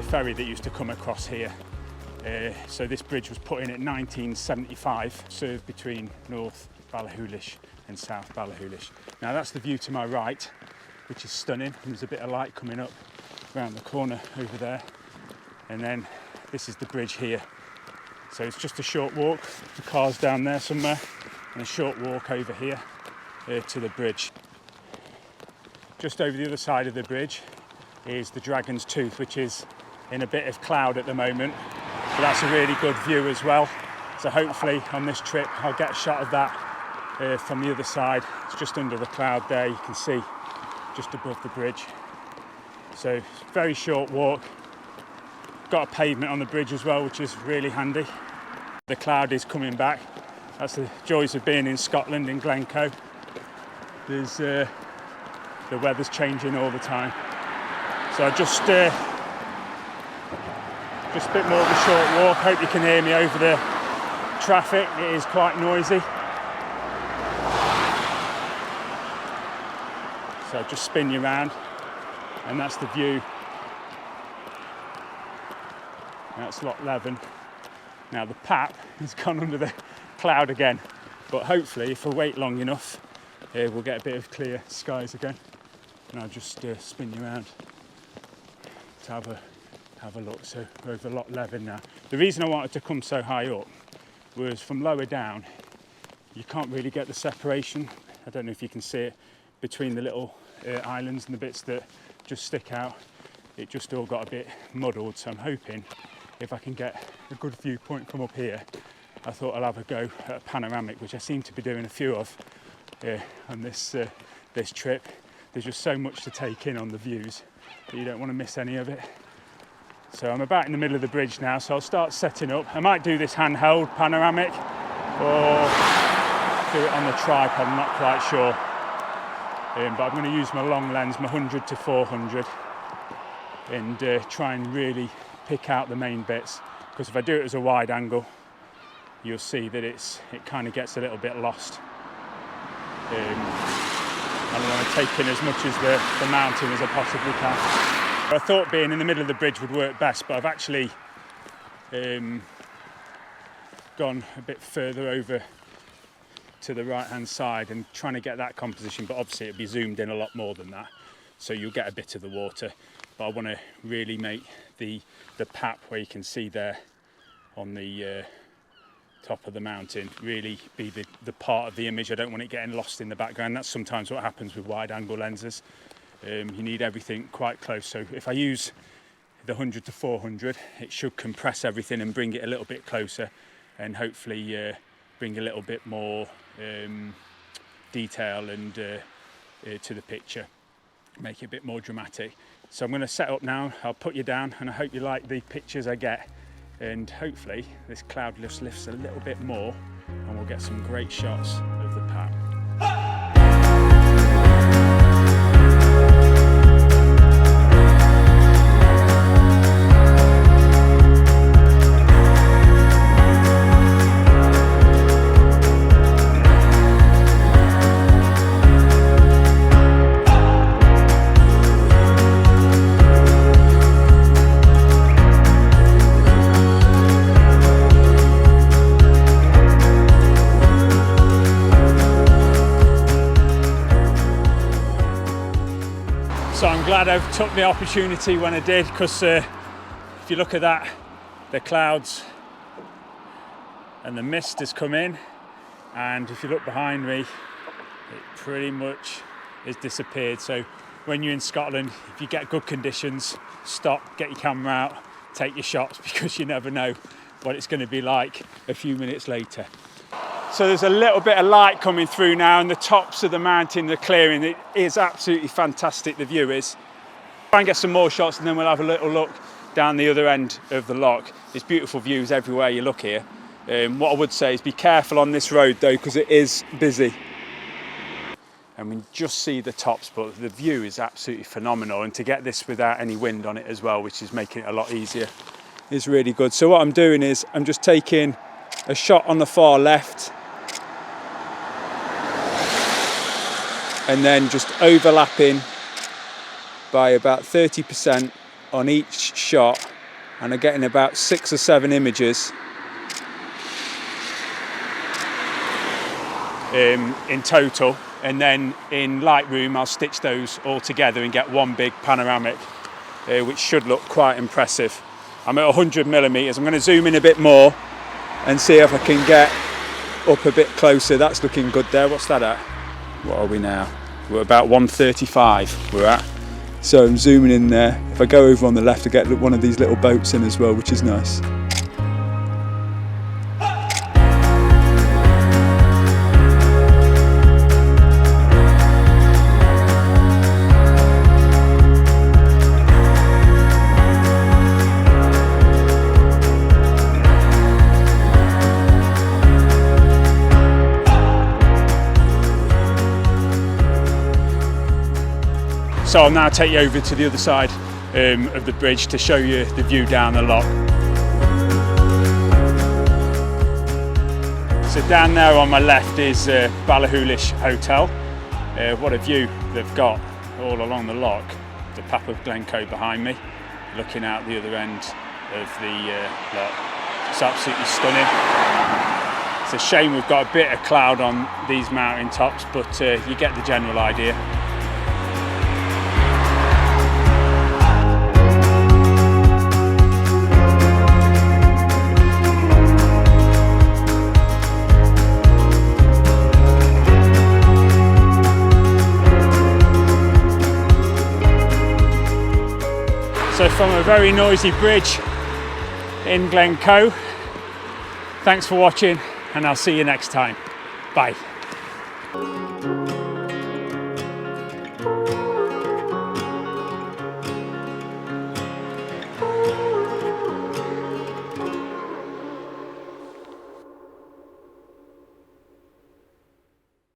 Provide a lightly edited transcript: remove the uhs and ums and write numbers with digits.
ferry that used to come across here. So this bridge was put in 1975, served between North Ballachulish and South Ballachulish. Now that's the view to my right, which is stunning. There's a bit of light coming up around the corner over there. And then this is the bridge here. So it's just a short walk. The car's down there somewhere, and a short walk over here to the bridge. Just over the other side of the bridge is the Dragon's Tooth, which is in a bit of cloud at the moment. But that's a really good view as well. So hopefully on this trip I'll get a shot of that from the other side. It's just under the cloud there, you can see just above the bridge. So very short walk. Got a pavement on the bridge as well, which is really handy. The cloud is coming back. That's the joys of being in Scotland, in Glencoe. There's the weather's changing all the time. So I just a bit more of a short walk. Hope you can hear me over the traffic. It is quite noisy. So I'll just spin you around, and that's the view. That's Loch Leven. Now the PAP has gone under the cloud again, but hopefully if I wait long enough, we'll get a bit of clear skies again. And I'll just spin you around to have a look. So we're over Loch Leven now. The reason I wanted to come so high up was from lower down, you can't really get the separation. I don't know if you can see it between the little islands and the bits that just stick out. It just all got a bit muddled, so I'm hoping if I can get a good viewpoint from up here, I thought I'll have a go at a panoramic, which I seem to be doing a few of on this trip. There's just so much to take in on the views that you don't want to miss any of it. So I'm about in the middle of the bridge now, so I'll start setting up. I might do this handheld panoramic or do it on the tripod, I'm not quite sure. But I'm going to use my long lens, my 100 to 400, and try and really pick out the main bits, because if I do it as a wide angle, you'll see that it kind of gets a little bit lost. And I want to take in as much as the mountain as I possibly can. I thought being in the middle of the bridge would work best, but I've actually gone a bit further over to the right hand side and trying to get that composition, but obviously it'll be zoomed in a lot more than that, so you'll get a bit of the water. But I want to really make the PAP, where you can see there on the top of the mountain, really be the part of the image. I don't want it getting lost in the background. That's sometimes what happens with wide angle lenses. You need everything quite close. So if I use the 100 to 400, it should compress everything and bring it a little bit closer, and hopefully bring a little bit more detail and to the picture, make it a bit more dramatic. So I'm going to set up now. I'll put you down, and I hope you like the pictures I get, and hopefully this cloud just lifts a little bit more and we'll get some great shots of the PAP. So I'm glad I took the opportunity when I did, because if you look at that, the clouds and the mist has come in, and if you look behind me, it pretty much has disappeared. So when you're in Scotland, if you get good conditions, stop, get your camera out, take your shots, because you never know what it's going to be like a few minutes later. So there's a little bit of light coming through now, and the tops of the mountain, the clearing, it is absolutely fantastic, the view is. Try and get some more shots, and then we'll have a little look down the other end of the loch. There's beautiful views everywhere you look here. What I would say is be careful on this road though, because it is busy. And we just see the tops, but the view is absolutely phenomenal, and to get this without any wind on it as well, which is making it a lot easier, is really good. So what I'm doing is I'm just taking a shot on the far left, and then just overlapping by about 30% on each shot and I'm getting about 6 or 7 images in total, and then in Lightroom I'll stitch those all together and get one big panoramic, which should look quite impressive. I'm at 100mm. I'm going to zoom in a bit more and see if I can get up a bit closer. That's looking good there. What's that at? What are we now? We're about 135 we're at. So I'm zooming in there. If I go over on the left, I get one of these little boats in as well, which is nice. So I'll now take you over to the other side of the bridge to show you the view down the loch. So down there on my left is Ballachulish Hotel. What a view they've got all along the loch. The PAP of Glencoe behind me, looking out the other end of the loch. It's absolutely stunning. It's a shame we've got a bit of cloud on these mountain tops, but you get the general idea. So from a very noisy bridge in Glencoe, thanks for watching, and I'll see you next time. Bye.